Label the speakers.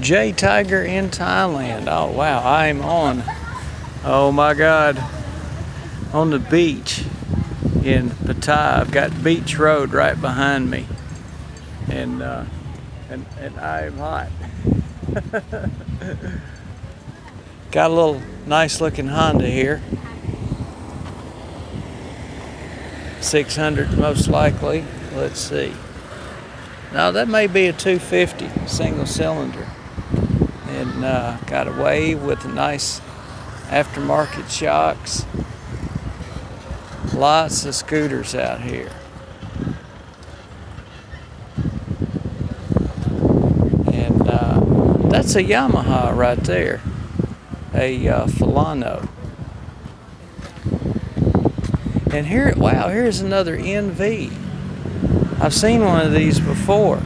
Speaker 1: J Tiger in Thailand. Oh wow, I'm on, oh my God, on the beach in Pattaya. I've got Beach Road right behind me, and I'm hot. Got a little nice looking Honda here. 600 most likely. Let's see. Now that may be a 250 single cylinder. And got a Wave with nice aftermarket shocks. Lots of scooters out here. And that's a Yamaha right there. A Filano. And here, wow, here's another NV. I've seen one of these before.